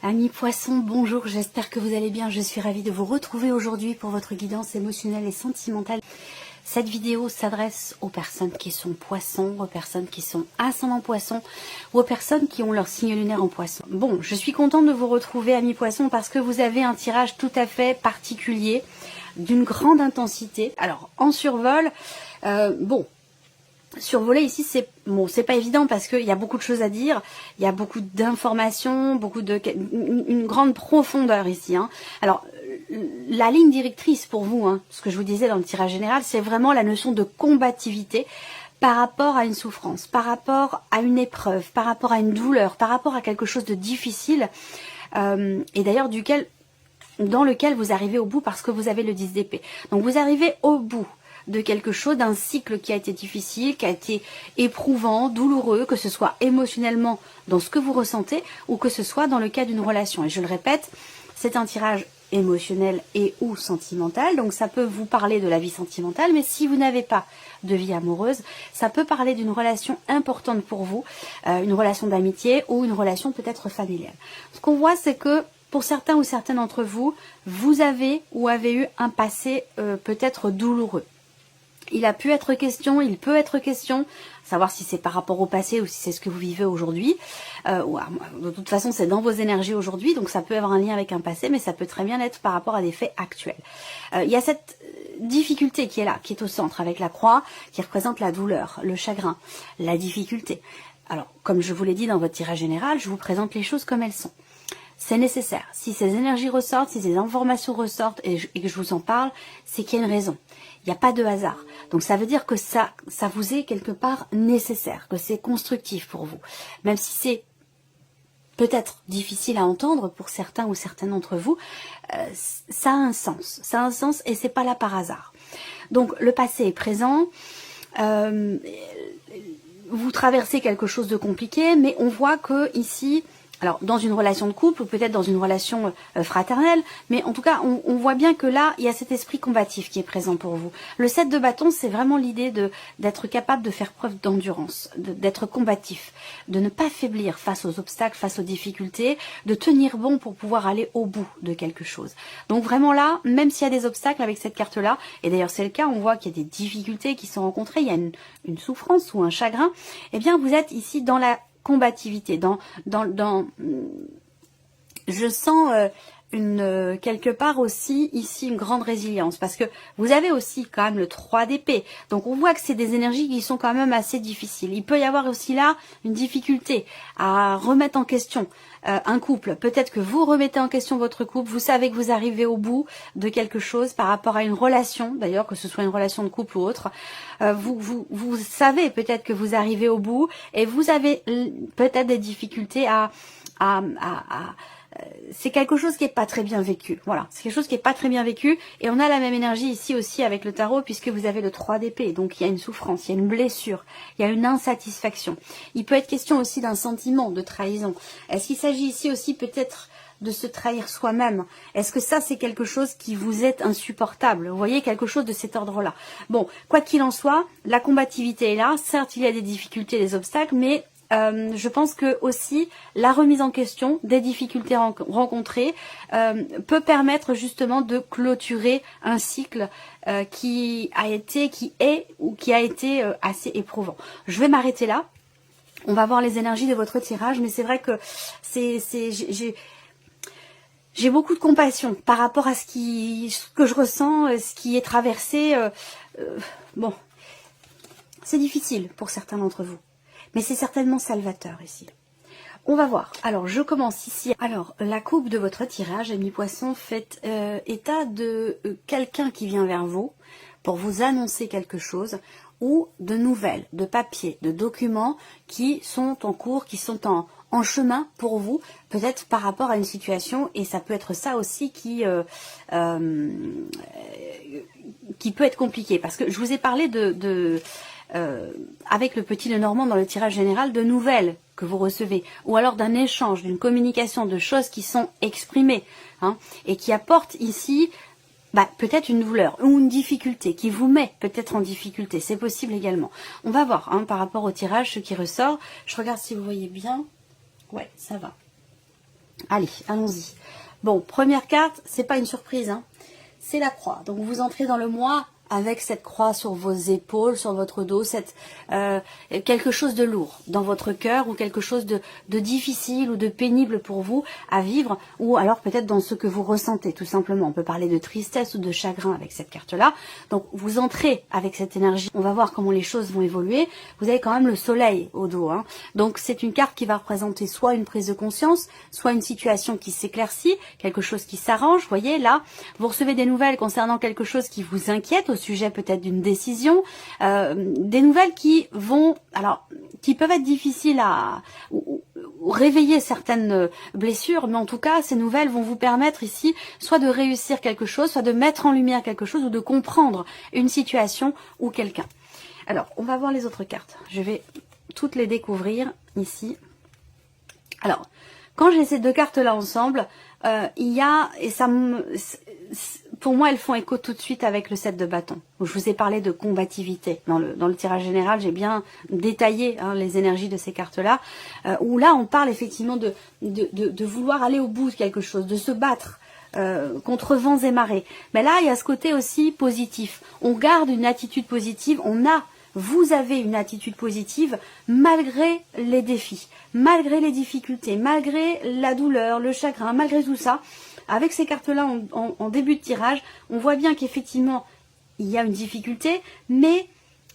Amis poissons, bonjour, j'espère que vous allez bien. Je suis ravie de vous retrouver aujourd'hui pour votre guidance émotionnelle et sentimentale. Cette vidéo s'adresse aux personnes qui sont poissons, aux personnes qui sont ascendant poisson ou aux personnes qui ont leur signe lunaire en poisson. Bon, je suis contente de vous retrouver, amis poissons, parce que vous avez un tirage tout à fait particulier, d'une grande intensité. Alors, en survol, survoler ici, c'est pas évident parce qu'il y a beaucoup de choses à dire, il y a beaucoup d'informations, une grande profondeur ici. Alors, la ligne directrice pour vous, ce que je vous disais dans le tirage général, c'est vraiment la notion de combativité par rapport à une souffrance, par rapport à une épreuve, par rapport à une douleur, par rapport à quelque chose de difficile, et d'ailleurs dans lequel vous arrivez au bout parce que vous avez le 10 d'épée. Donc vous arrivez au bout de quelque chose, d'un cycle qui a été difficile, qui a été éprouvant, douloureux, que ce soit émotionnellement dans ce que vous ressentez ou que ce soit dans le cas d'une relation. Et je le répète, c'est un tirage émotionnel et ou sentimental, donc ça peut vous parler de la vie sentimentale, mais si vous n'avez pas de vie amoureuse, ça peut parler d'une relation importante pour vous, une relation d'amitié ou une relation peut-être familiale. Ce qu'on voit, c'est que pour certains ou certaines d'entre vous, vous avez ou avez eu un passé peut-être douloureux. Il a pu être question, il peut être question, savoir si c'est par rapport au passé ou si c'est ce que vous vivez aujourd'hui. De toute façon, c'est dans vos énergies aujourd'hui, donc ça peut avoir un lien avec un passé, mais ça peut très bien être par rapport à des faits actuels. Il y a cette difficulté qui est là, qui est au centre, avec la croix, qui représente la douleur, le chagrin, la difficulté. Alors, comme je vous l'ai dit dans votre tirage général, je vous présente les choses comme elles sont. C'est nécessaire. Si ces énergies ressortent, si ces informations ressortent et que je vous en parle, c'est qu'il y a une raison. Il n'y a pas de hasard. Donc ça veut dire que ça vous est quelque part nécessaire, que c'est constructif pour vous. Même si c'est peut-être difficile à entendre pour certains ou certaines d'entre vous, ça a un sens. Ça a un sens et c'est pas là par hasard. Donc le passé est présent. Vous traversez quelque chose de compliqué, mais on voit que ici, alors dans une relation de couple ou peut-être dans une relation fraternelle, mais en tout cas on voit bien que là il y a cet esprit combatif qui est présent pour vous. Le 7 de bâton, c'est vraiment l'idée d'être capable de faire preuve d'endurance, d'être combatif, de ne pas faiblir face aux obstacles, face aux difficultés, de tenir bon pour pouvoir aller au bout de quelque chose. Donc vraiment là, même s'il y a des obstacles avec cette carte-là, et d'ailleurs c'est le cas, on voit qu'il y a des difficultés qui sont rencontrées, il y a une souffrance ou un chagrin, eh bien vous êtes ici dans la combativité, je sens quelque part aussi ici une grande résilience parce que vous avez aussi quand même le 3 d'épée, donc on voit que c'est des énergies qui sont quand même assez difficiles. Il peut y avoir aussi là une difficulté à remettre en question un couple. Peut-être que vous remettez en question votre couple, vous savez que vous arrivez au bout de quelque chose par rapport à une relation, d'ailleurs que ce soit une relation de couple ou autre, vous savez peut-être que vous arrivez au bout et vous avez peut-être des difficultés c'est quelque chose qui n'est pas très bien vécu. Voilà, c'est quelque chose qui n'est pas très bien vécu. Et on a la même énergie ici aussi avec le tarot, puisque vous avez le 3 d'épée. Donc il y a une souffrance, il y a une blessure, il y a une insatisfaction. Il peut être question aussi d'un sentiment de trahison. Est-ce qu'il s'agit ici aussi peut-être de se trahir soi-même? Est-ce que ça c'est quelque chose qui vous est insupportable? Vous voyez, quelque chose de cet ordre-là. Bon, quoi qu'il en soit, la combativité est là. Certes, il y a des difficultés, des obstacles, mais je pense que aussi la remise en question des difficultés rencontrées peut permettre justement de clôturer un cycle qui a été assez éprouvant. Je vais m'arrêter là. On va voir les énergies de votre tirage, mais c'est vrai que j'ai beaucoup de compassion par rapport à ce que je ressens, ce qui est traversé. Bon, c'est difficile pour certains d'entre vous. Mais c'est certainement salvateur ici. On va voir. Alors, je commence ici. Alors, la coupe de votre tirage, amis poissons, fait état de quelqu'un qui vient vers vous pour vous annoncer quelque chose ou de nouvelles, de papiers, de documents qui sont en cours, qui sont en chemin pour vous, peut-être par rapport à une situation, et ça peut être ça aussi qui peut être compliqué. Parce que je vous ai parlé avec le petit Lenormand dans le tirage général, de nouvelles que vous recevez, ou alors d'un échange, d'une communication, de choses qui sont exprimées, et qui apportent ici peut-être une douleur ou une difficulté, qui vous met peut-être en difficulté, c'est possible également. On va voir par rapport au tirage ce qui ressort. Je regarde si vous voyez bien. Ouais, ça va. Allez, allons-y. Bon, première carte, c'est pas une surprise, hein. C'est la croix. Donc vous entrez dans le mois avec cette croix sur vos épaules, sur votre dos, quelque chose de lourd dans votre cœur ou quelque chose de difficile ou de pénible pour vous à vivre, ou alors peut-être dans ce que vous ressentez tout simplement. On peut parler de tristesse ou de chagrin avec cette carte-là. Donc vous entrez avec cette énergie. On va voir comment les choses vont évoluer. Vous avez quand même le soleil au dos, hein. Donc c'est une carte qui va représenter soit une prise de conscience, soit une situation qui s'éclaircit, quelque chose qui s'arrange. Vous voyez là, vous recevez des nouvelles concernant quelque chose qui vous inquiète au sujet peut-être d'une décision, des nouvelles qui peuvent être difficiles à réveiller certaines blessures, mais en tout cas ces nouvelles vont vous permettre ici soit de réussir quelque chose, soit de mettre en lumière quelque chose ou de comprendre une situation ou quelqu'un. Alors on va voir les autres cartes, je vais toutes les découvrir ici. Alors quand j'ai ces deux cartes là ensemble, pour moi, elles font écho tout de suite avec le 7 de bâton, où je vous ai parlé de combativité. Dans le tirage général, j'ai bien détaillé les énergies de ces cartes-là, où là, on parle effectivement de vouloir aller au bout de quelque chose, de se battre contre vents et marées. Mais là, il y a ce côté aussi positif. On garde une attitude positive, vous avez une attitude positive malgré les défis, malgré les difficultés, malgré la douleur, le chagrin, malgré tout ça. Avec ces cartes-là en début de tirage, on voit bien qu'effectivement, il y a une difficulté, mais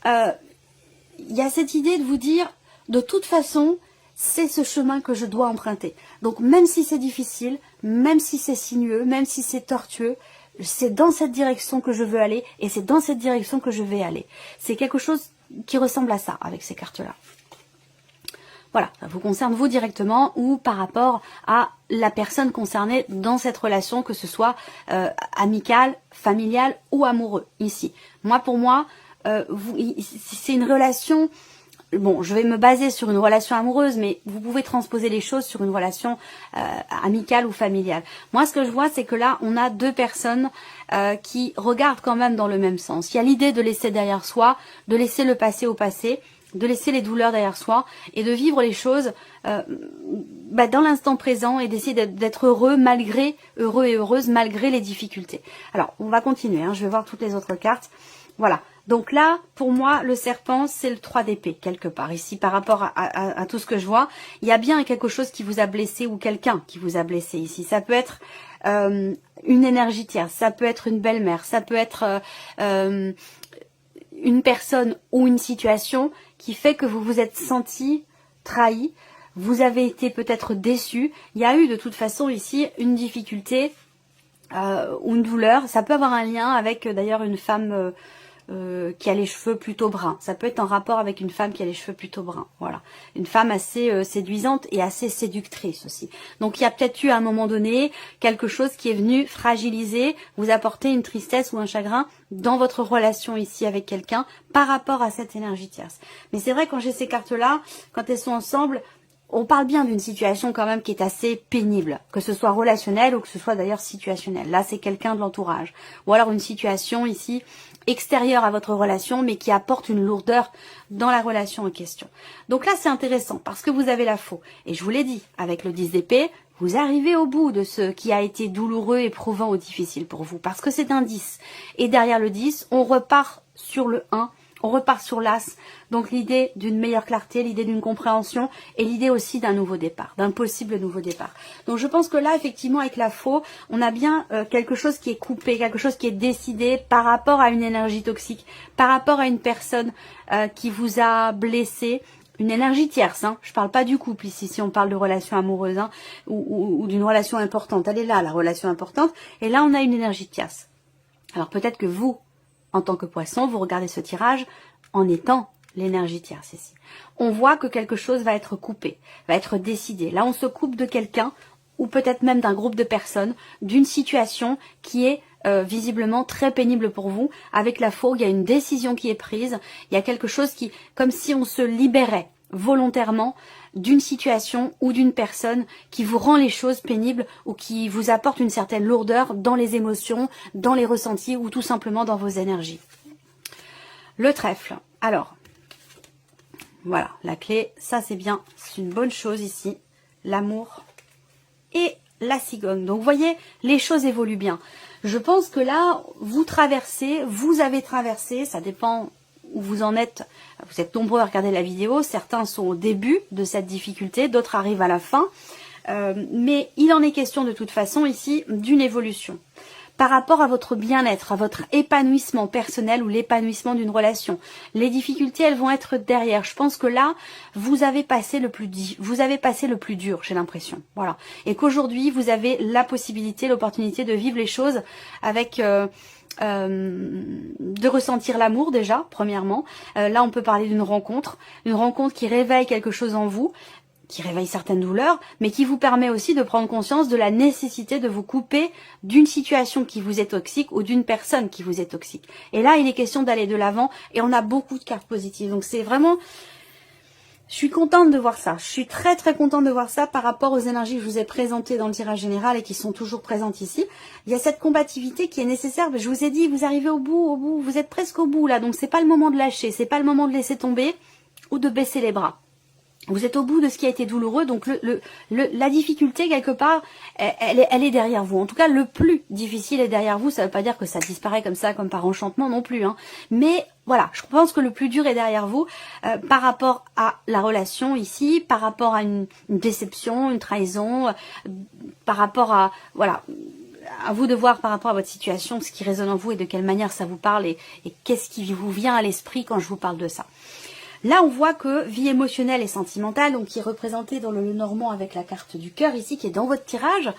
il y a cette idée de vous dire, de toute façon, c'est ce chemin que je dois emprunter. Donc même si c'est difficile, même si c'est sinueux, même si c'est tortueux, c'est dans cette direction que je veux aller et c'est dans cette direction que je vais aller. C'est quelque chose qui ressemble à ça avec ces cartes-là. Voilà, ça vous concerne vous directement ou par rapport à la personne concernée dans cette relation, que ce soit amicale, familiale ou amoureux, ici. Pour moi, c'est une relation... Bon, je vais me baser sur une relation amoureuse, mais vous pouvez transposer les choses sur une relation amicale ou familiale. Moi, ce que je vois, c'est que là, on a deux personnes qui regardent quand même dans le même sens. Il y a l'idée de laisser derrière soi, de laisser le passé au passé, de laisser les douleurs derrière soi et de vivre les choses dans l'instant présent et d'essayer d'être heureux et heureuse malgré les difficultés. Alors, on va continuer, je vais voir toutes les autres cartes. Voilà. Donc là, pour moi, le serpent, c'est le 3 d'épée, quelque part. Ici, par rapport à tout ce que je vois, il y a bien quelque chose qui vous a blessé ou quelqu'un qui vous a blessé ici. Ça peut être une énergie tierce, ça peut être une belle-mère, ça peut être une personne ou une situation qui fait que vous vous êtes senti trahi, vous avez été peut-être déçu. Il y a eu de toute façon ici une difficulté ou une douleur. Ça peut avoir un lien avec d'ailleurs une femme... qui a les cheveux plutôt bruns. Ça peut être en rapport avec une femme qui a les cheveux plutôt bruns. Voilà. Une femme assez séduisante et assez séductrice aussi. Donc il y a peut-être eu à un moment donné quelque chose qui est venu fragiliser, vous apporter une tristesse ou un chagrin dans votre relation ici avec quelqu'un par rapport à cette énergie tierce. Mais c'est vrai, quand j'ai ces cartes-là, quand elles sont ensemble, on parle bien d'une situation quand même qui est assez pénible, que ce soit relationnel ou que ce soit d'ailleurs situationnel. Là, c'est quelqu'un de l'entourage. Ou alors une situation ici extérieure à votre relation, mais qui apporte une lourdeur dans la relation en question. Donc là, c'est intéressant parce que vous avez la faux. Et je vous l'ai dit, avec le 10 d'épée, vous arrivez au bout de ce qui a été douloureux, éprouvant ou difficile pour vous. Parce que c'est un 10. Et derrière le 10, on repart sur le 1. On repart sur l'as, donc l'idée d'une meilleure clarté, l'idée d'une compréhension et l'idée aussi d'un nouveau départ, d'un possible nouveau départ. Donc je pense que là, effectivement, avec la faux, on a bien quelque chose qui est coupé, quelque chose qui est décidé par rapport à une énergie toxique, par rapport à une personne qui vous a blessé, une énergie tierce. Je parle pas du couple ici, si on parle de relation amoureuse ou d'une relation importante. Elle est là, la relation importante, et là on a une énergie tierce. Alors peut-être que vous, en tant que poisson, vous regardez ce tirage en étant l'énergie tierce ici. On voit que quelque chose va être coupé, va être décidé. Là, on se coupe de quelqu'un, ou peut-être même d'un groupe de personnes, d'une situation qui est visiblement très pénible pour vous. Avec la faux, il y a une décision qui est prise, il y a quelque chose qui, comme si on se libérait volontairement d'une situation ou d'une personne qui vous rend les choses pénibles ou qui vous apporte une certaine lourdeur dans les émotions, dans les ressentis ou tout simplement dans vos énergies. Le trèfle. Alors, voilà, la clé, ça c'est bien, c'est une bonne chose ici. L'amour et la cigogne. Donc vous voyez, les choses évoluent bien. Je pense que là, vous avez traversé, ça dépend où vous en êtes. Vous êtes nombreux à regarder la vidéo, certains sont au début de cette difficulté, d'autres arrivent à la fin. Mais il en est question de toute façon ici d'une évolution. Par rapport à votre bien-être, à votre épanouissement personnel ou l'épanouissement d'une relation. Les difficultés, elles vont être derrière. Je pense que là, vous avez passé le plus dur, j'ai l'impression. Voilà. Et qu'aujourd'hui, vous avez la possibilité, l'opportunité de vivre les choses avec... de ressentir l'amour déjà, premièrement. Là, on peut parler d'une rencontre qui réveille quelque chose en vous, qui réveille certaines douleurs, mais qui vous permet aussi de prendre conscience de la nécessité de vous couper d'une situation qui vous est toxique ou d'une personne qui vous est toxique. Et là, il est question d'aller de l'avant et on a beaucoup de cartes positives. Donc c'est vraiment... Je suis contente de voir ça. Je suis très très contente de voir ça par rapport aux énergies que je vous ai présentées dans le tirage général et qui sont toujours présentes ici. Il y a cette combativité qui est nécessaire. Je vous ai dit, vous arrivez au bout, vous êtes presque au bout là. Donc c'est pas le moment de lâcher, c'est pas le moment de laisser tomber ou de baisser les bras. Vous êtes au bout de ce qui a été douloureux, donc la difficulté, quelque part, elle est derrière vous. En tout cas, le plus difficile est derrière vous. Ça ne veut pas dire que ça disparaît comme ça, comme par enchantement non plus. Hein. Mais voilà, je pense que le plus dur est derrière vous par rapport à la relation ici, par rapport à une déception, une trahison, par rapport à... Voilà. À vous de voir par rapport à votre situation, ce qui résonne en vous et de quelle manière ça vous parle et qu'est-ce qui vous vient à l'esprit quand je vous parle de ça. Là, on voit que vie émotionnelle et sentimentale, donc qui est représentée dans le Lenormand avec la carte du cœur ici, qui est dans votre tirage,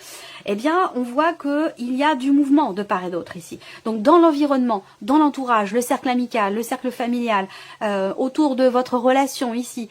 eh bien, on voit qu'il y a du mouvement de part et d'autre ici. Donc, dans l'environnement, dans l'entourage, le cercle amical, le cercle familial, autour de votre relation ici,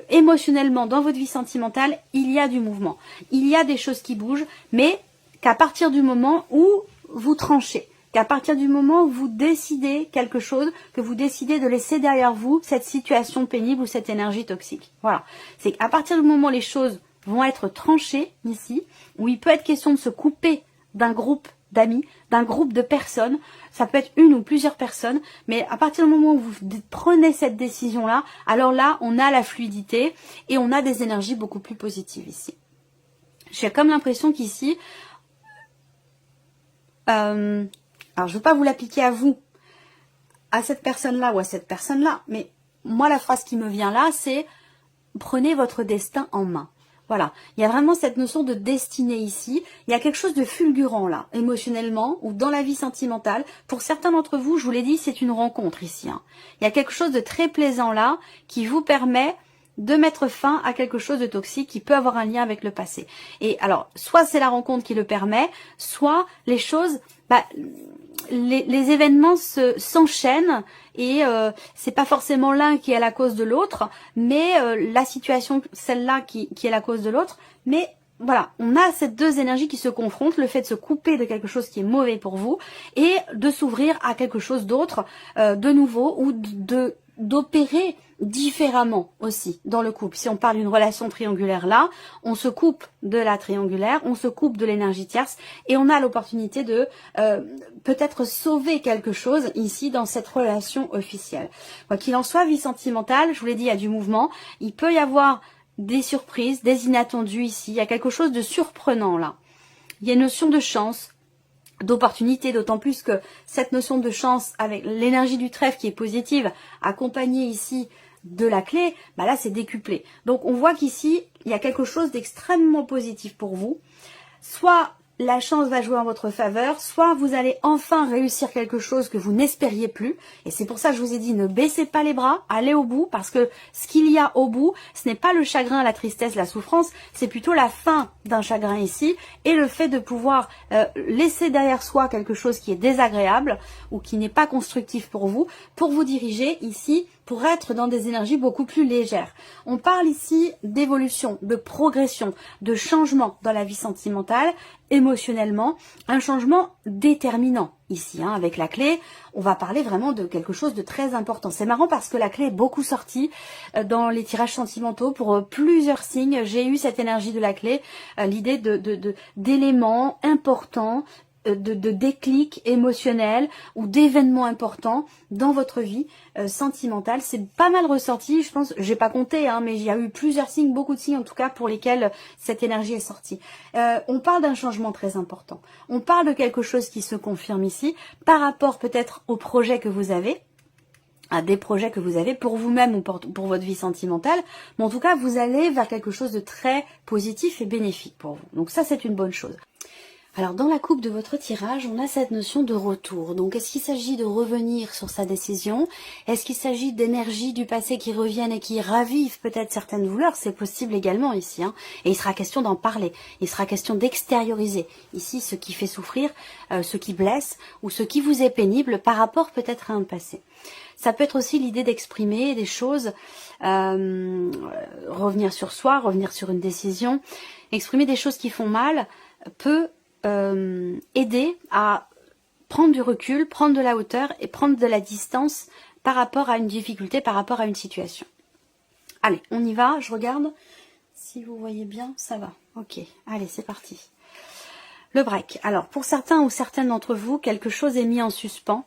émotionnellement, dans votre vie sentimentale, il y a du mouvement. Il y a des choses qui bougent, mais qu'à partir du moment où vous tranchez, qu'à partir du moment où vous décidez quelque chose, que vous décidez de laisser derrière vous cette situation pénible ou cette énergie toxique. Voilà. C'est qu'à partir du moment où les choses vont être tranchées ici, où il peut être question de se couper d'un groupe d'amis, d'un groupe de personnes, ça peut être une ou plusieurs personnes, mais à partir du moment où vous prenez cette décision-là, alors là, on a la fluidité et on a des énergies beaucoup plus positives ici. J'ai comme l'impression qu'ici... alors, je ne veux pas vous l'appliquer à vous, à cette personne-là ou à cette personne-là, mais moi, la phrase qui me vient là, c'est « Prenez votre destin en main ». Voilà, il y a vraiment cette notion de destinée ici. Il y a quelque chose de fulgurant là, émotionnellement ou dans la vie sentimentale. Pour certains d'entre vous, je vous l'ai dit, c'est une rencontre ici. Hein. Il y a quelque chose de très plaisant là qui vous permet de mettre fin à quelque chose de toxique qui peut avoir un lien avec le passé. Et alors, soit c'est la rencontre qui le permet, soit les choses... les événements s'enchaînent et c'est pas forcément l'un qui est la cause de l'autre, mais la situation, celle-là qui est la cause de l'autre. Mais voilà, on a ces deux énergies qui se confrontent, le fait de se couper de quelque chose qui est mauvais pour vous et de s'ouvrir à quelque chose d'autre, de nouveau, ou d'opérer différemment aussi dans le couple. Si on parle d'une relation triangulaire là, on se coupe de la triangulaire, on se coupe de l'énergie tierce et on a l'opportunité de peut-être sauver quelque chose ici dans cette relation officielle. Quoi qu'il en soit, vie sentimentale, je vous l'ai dit, il y a du mouvement, il peut y avoir des surprises, des inattendus ici, il y a quelque chose de surprenant là. Il y a une notion de chance, d'opportunité, d'autant plus que cette notion de chance avec l'énergie du trèfle qui est positive, accompagnée ici de la clé, bah là c'est décuplé. Donc on voit qu'ici, il y a quelque chose d'extrêmement positif pour vous. Soit la chance va jouer en votre faveur, soit vous allez enfin réussir quelque chose que vous n'espériez plus. Et c'est pour ça que je vous ai dit, ne baissez pas les bras, allez au bout, parce que ce qu'il y a au bout, ce n'est pas le chagrin, la tristesse, la souffrance, c'est plutôt la fin d'un chagrin ici, et le fait de pouvoir laisser derrière soi quelque chose qui est désagréable, ou qui n'est pas constructif pour vous diriger ici, pour être dans des énergies beaucoup plus légères. On parle ici d'évolution, de progression, de changement dans la vie sentimentale, émotionnellement, un changement déterminant. Ici, hein, avec la clé, on va parler vraiment de quelque chose de très important. C'est marrant parce que la clé est beaucoup sortie dans les tirages sentimentaux pour plusieurs signes. J'ai eu cette énergie de la clé, l'idée d'éléments importants, de déclic émotionnel ou d'événements importants dans votre vie sentimentale. C'est pas mal ressorti, je pense, j'ai pas compté, hein, mais il y a eu plusieurs signes, beaucoup de signes en tout cas pour lesquels cette énergie est sortie. On parle d'un changement très important. On parle de quelque chose qui se confirme ici par rapport peut-être au projet que vous avez, à des projets que vous avez pour vous-même ou pour votre vie sentimentale, mais en tout cas vous allez vers quelque chose de très positif et bénéfique pour vous. Donc ça c'est une bonne chose. Alors dans la coupe de votre tirage, on a cette notion de retour. Donc est-ce qu'il s'agit de revenir sur sa décision? Est-ce qu'il s'agit d'énergies du passé qui reviennent et qui ravivent peut-être certaines douleurs? C'est possible également ici. Hein. Et il sera question d'en parler. Il sera question d'extérioriser. Ici, ce qui fait souffrir, ce qui blesse ou ce qui vous est pénible par rapport peut-être à un passé. Ça peut être aussi l'idée d'exprimer des choses, revenir sur soi, revenir sur une décision. Exprimer des choses qui font mal peut aider à prendre du recul, prendre de la hauteur et prendre de la distance par rapport à une difficulté, par rapport à une situation. Allez, on y va, je regarde. Si vous voyez bien, ça va. Ok, allez, c'est parti. Le break. Alors, pour certains ou certaines d'entre vous, quelque chose est mis en suspens.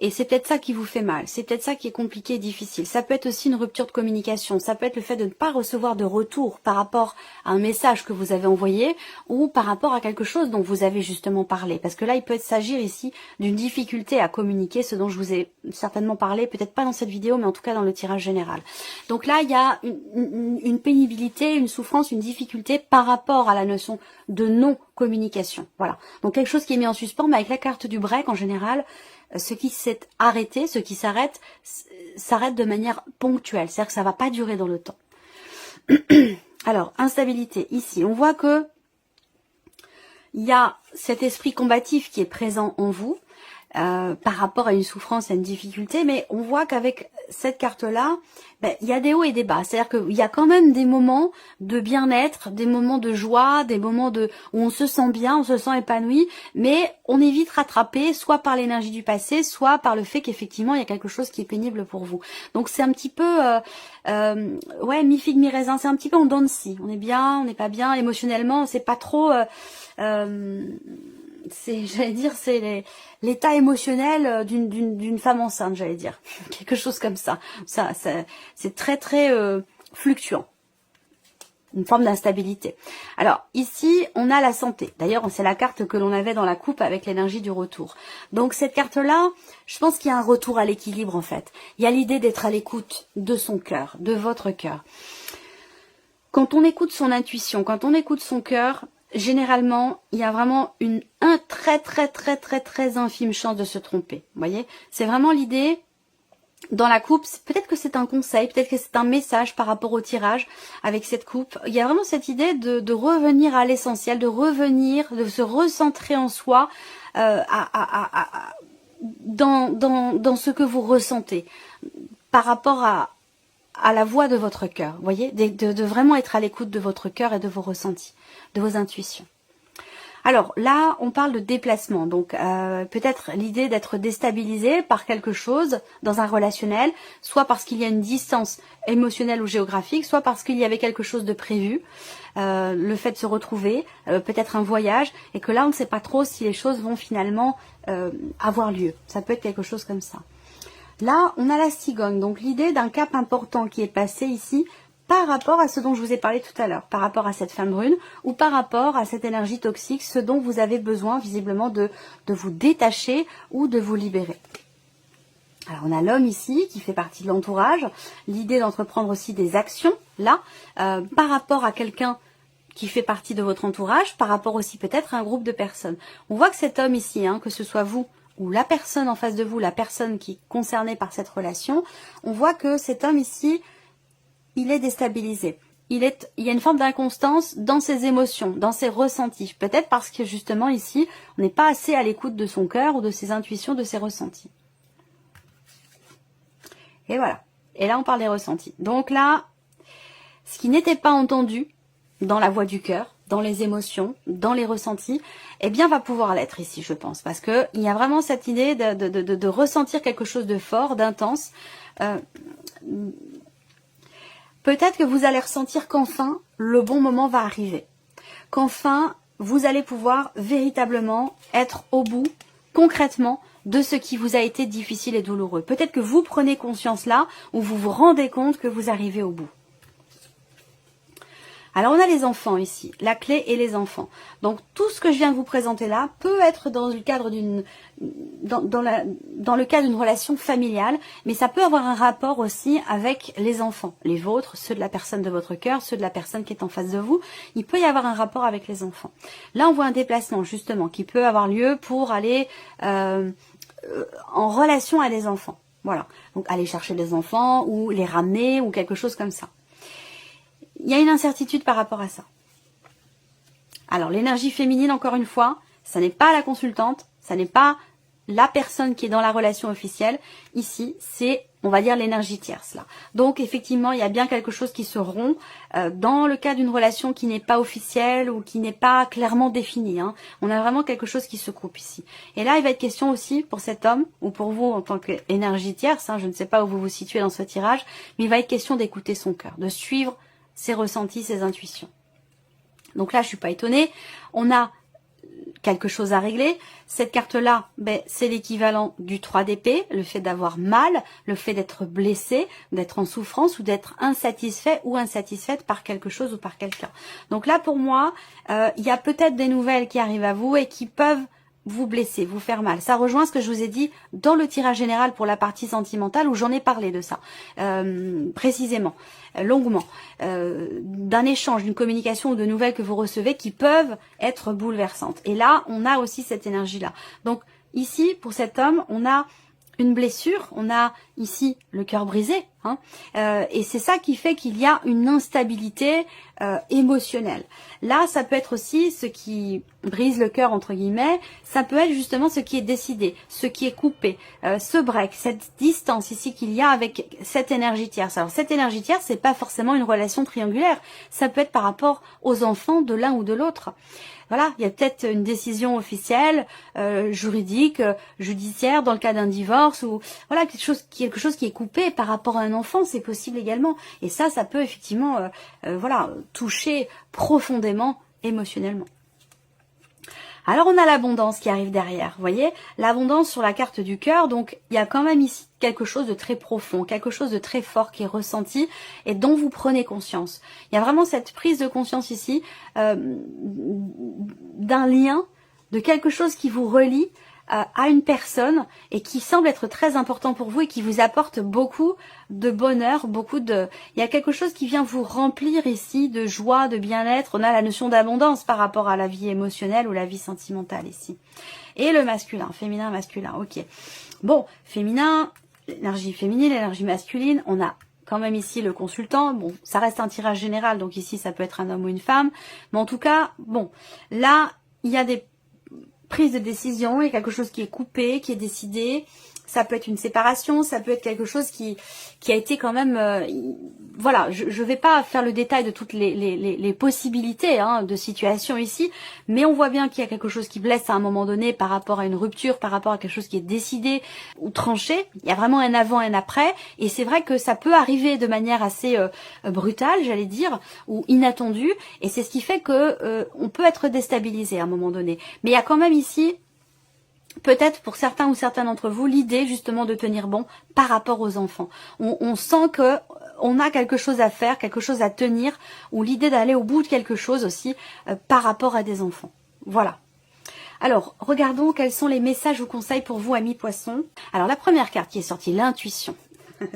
Et c'est peut-être ça qui vous fait mal, c'est peut-être ça qui est compliqué et difficile. Ça peut être aussi une rupture de communication, ça peut être le fait de ne pas recevoir de retour par rapport à un message que vous avez envoyé ou par rapport à quelque chose dont vous avez justement parlé. Parce que là, il peut s'agir ici d'une difficulté à communiquer, ce dont je vous ai certainement parlé, peut-être pas dans cette vidéo, mais en tout cas dans le tirage général. Donc là, il y a une pénibilité, une souffrance, une difficulté par rapport à la notion de non-communication. Voilà. Donc quelque chose qui est mis en suspens, mais avec la carte du break en général, ce qui s'est arrêté, ce qui s'arrête, s'arrête de manière ponctuelle. C'est-à-dire que ça ne va pas durer dans le temps. Alors, instabilité. Ici, on voit que il y a cet esprit combatif qui est présent en vous par rapport à une souffrance, à une difficulté, mais on voit qu'avec cette carte-là, il y a des hauts et des bas. C'est-à-dire qu'il y a quand même des moments de bien-être, des moments de joie, des moments où on se sent bien, on se sent épanoui, mais on est vite rattrapé, soit par l'énergie du passé, soit par le fait qu'effectivement, il y a quelque chose qui est pénible pour vous. Donc c'est un petit peu, ouais, mi-figue, mi-raisin, c'est un petit peu en dents de scie. On est bien, on n'est pas bien, émotionnellement, c'est pas trop... j'allais dire, c'est l'état émotionnel d'une femme enceinte, j'allais dire. Quelque chose comme ça. C'est très, très fluctuant. Une forme d'instabilité. Alors, ici, on a la santé. D'ailleurs, c'est la carte que l'on avait dans la coupe avec l'énergie du retour. Donc, cette carte-là, je pense qu'il y a un retour à l'équilibre, en fait. Il y a l'idée d'être à l'écoute de son cœur, de votre cœur. Quand on écoute son intuition, quand on écoute son cœur, généralement, il y a vraiment un très infime chance de se tromper. Vous voyez, c'est vraiment l'idée dans la coupe. Peut-être que c'est un conseil, peut-être que c'est un message par rapport au tirage avec cette coupe. Il y a vraiment cette idée de revenir à l'essentiel, de revenir, de se recentrer en soi dans ce que vous ressentez par rapport à la voix de votre cœur, vous voyez, de vraiment être à l'écoute de votre cœur et de vos ressentis, de vos intuitions. Alors là, on parle de déplacement, donc peut-être l'idée d'être déstabilisé par quelque chose dans un relationnel, soit parce qu'il y a une distance émotionnelle ou géographique, soit parce qu'il y avait quelque chose de prévu, le fait de se retrouver, peut-être un voyage, et que là, on ne sait pas trop si les choses vont finalement avoir lieu. Ça peut être quelque chose comme ça. Là, on a la cigogne, donc l'idée d'un cap important qui est passé ici par rapport à ce dont je vous ai parlé tout à l'heure, par rapport à cette femme brune ou par rapport à cette énergie toxique, ce dont vous avez besoin visiblement de vous détacher ou de vous libérer. Alors on a l'homme ici qui fait partie de l'entourage, l'idée d'entreprendre aussi des actions là, par rapport à quelqu'un qui fait partie de votre entourage, par rapport aussi peut-être à un groupe de personnes. On voit que cet homme ici, hein, que ce soit vous ou la personne en face de vous, la personne qui est concernée par cette relation, on voit que cet homme ici, il est déstabilisé. Il y a une forme d'inconstance dans ses émotions, dans ses ressentis. Peut-être parce que justement ici, on n'est pas assez à l'écoute de son cœur ou de ses intuitions, de ses ressentis. Et voilà. Et là, on parle des ressentis. Donc là, ce qui n'était pas entendu dans la voix du cœur, dans les émotions, dans les ressentis, eh bien va pouvoir l'être ici, je pense. Parce que il y a vraiment cette idée de ressentir quelque chose de fort, d'intense. Peut-être que vous allez ressentir qu'enfin, le bon moment va arriver. Qu'enfin, vous allez pouvoir véritablement être au bout, concrètement, de ce qui vous a été difficile et douloureux. Peut-être que vous prenez conscience là, ou vous vous rendez compte que vous arrivez au bout. Alors on a les enfants ici, la clé et les enfants. Donc tout ce que je viens de vous présenter là peut être dans le cadre dans le cadre d'une relation familiale, mais ça peut avoir un rapport aussi avec les enfants, les vôtres, ceux de la personne de votre cœur, ceux de la personne qui est en face de vous. Il peut y avoir un rapport avec les enfants. Là on voit un déplacement justement qui peut avoir lieu pour aller en relation à des enfants. Voilà, donc aller chercher des enfants ou les ramener ou quelque chose comme ça. Il y a une incertitude par rapport à ça. Alors, l'énergie féminine, encore une fois, ça n'est pas la consultante, ça n'est pas la personne qui est dans la relation officielle. Ici, c'est, on va dire, l'énergie tierce, là. Donc, effectivement, il y a bien quelque chose qui se rompt dans le cas d'une relation qui n'est pas officielle ou qui n'est pas clairement définie. Hein. On a vraiment quelque chose qui se coupe ici. Et là, il va être question aussi pour cet homme, ou pour vous en tant qu'énergie tierce, hein, je ne sais pas où vous vous situez dans ce tirage, mais il va être question d'écouter son cœur, de suivre ses ressentis, ses intuitions. Donc là, je suis pas étonnée. On a quelque chose à régler. Cette carte-là, c'est l'équivalent du 3 d'épée, le fait d'avoir mal, le fait d'être blessé, d'être en souffrance ou d'être insatisfait ou insatisfaite par quelque chose ou par quelqu'un. Donc là, pour moi, il y a peut-être des nouvelles qui arrivent à vous et qui peuvent vous blesser, vous faire mal. Ça rejoint ce que je vous ai dit dans le tirage général pour la partie sentimentale où j'en ai parlé de ça, précisément, longuement, d'un échange, d'une communication ou de nouvelles que vous recevez qui peuvent être bouleversantes. Et là, on a aussi cette énergie-là. Donc ici, pour cet homme, on a une blessure, on a ici le cœur brisé, hein, et c'est ça qui fait qu'il y a une instabilité émotionnelle. Là, ça peut être aussi ce qui brise le cœur, entre guillemets, ça peut être justement ce qui est décidé, ce qui est coupé, ce break, cette distance ici qu'il y a avec cette énergie tierce. Alors cette énergie tierce, c'est pas forcément une relation triangulaire, ça peut être par rapport aux enfants de l'un ou de l'autre. Voilà, il y a peut-être une décision officielle, juridique, judiciaire dans le cas d'un divorce ou voilà quelque chose qui est coupé par rapport à un enfant, c'est possible également. Et ça peut effectivement, voilà, toucher profondément émotionnellement. Alors on a l'abondance qui arrive derrière, vous voyez, l'abondance sur la carte du cœur, donc il y a quand même ici quelque chose de très profond, quelque chose de très fort qui est ressenti et dont vous prenez conscience. Il y a vraiment cette prise de conscience ici d'un lien, de quelque chose qui vous relie à une personne et qui semble être très important pour vous et qui vous apporte beaucoup de bonheur, il y a quelque chose qui vient vous remplir ici de joie, de bien-être. On a la notion d'abondance par rapport à la vie émotionnelle ou la vie sentimentale ici. Et le masculin, féminin, masculin, ok. Bon, féminin, l'énergie féminine, l'énergie masculine, on a quand même ici le consultant. Bon, ça reste un tirage général, donc ici ça peut être un homme ou une femme. Mais en tout cas, bon, là, il y a des prise de décision, il y a quelque chose qui est coupé, qui est décidé. Ça peut être une séparation, ça peut être quelque chose qui a été quand même... voilà, je ne vais pas faire le détail de toutes les possibilités hein, de situation ici, mais on voit bien qu'il y a quelque chose qui blesse à un moment donné par rapport à une rupture, par rapport à quelque chose qui est décidé ou tranché. Il y a vraiment un avant et un après, et c'est vrai que ça peut arriver de manière assez brutale, j'allais dire, ou inattendue, et c'est ce qui fait que on peut être déstabilisé à un moment donné. Mais il y a quand même ici... peut-être pour certains ou certains d'entre vous, l'idée justement de tenir bon par rapport aux enfants. On sent que on a quelque chose à faire, quelque chose à tenir, ou l'idée d'aller au bout de quelque chose aussi par rapport à des enfants. Voilà. Alors, regardons quels sont les messages ou conseils pour vous, amis poissons. Alors, la première carte qui est sortie, l'intuition.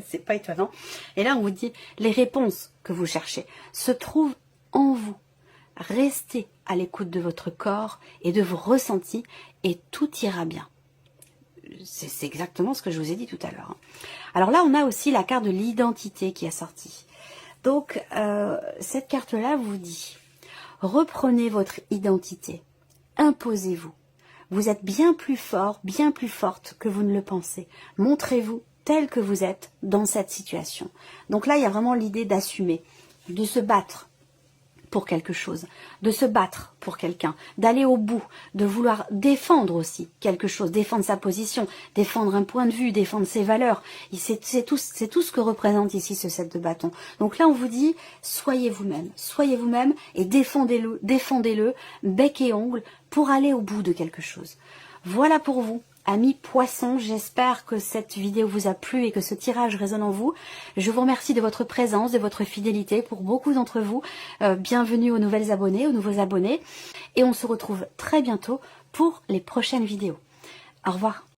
C'est pas étonnant. Et là, on vous dit, les réponses que vous cherchez se trouvent en vous. Restez à l'écoute de votre corps et de vos ressentis et tout ira bien. C'est exactement ce que je vous ai dit tout à l'heure. Alors là, on a aussi la carte de l'identité qui est sortie. Donc, cette carte-là vous dit, reprenez votre identité, imposez-vous. Vous êtes bien plus fort, bien plus forte que vous ne le pensez. Montrez-vous tel que vous êtes dans cette situation. Donc là, il y a vraiment l'idée d'assumer, de se battre pour quelque chose, de se battre pour quelqu'un, d'aller au bout, de vouloir défendre aussi quelque chose, défendre sa position, défendre un point de vue, défendre ses valeurs. C'est tout ce que représente ici ce 7 de bâton. Donc là, on vous dit, soyez vous-même et défendez-le, bec et ongle, pour aller au bout de quelque chose. Voilà pour vous. Amis poissons, j'espère que cette vidéo vous a plu et que ce tirage résonne en vous. Je vous remercie de votre présence, de votre fidélité pour beaucoup d'entre vous. Bienvenue aux nouveaux abonnés. Et on se retrouve très bientôt pour les prochaines vidéos. Au revoir.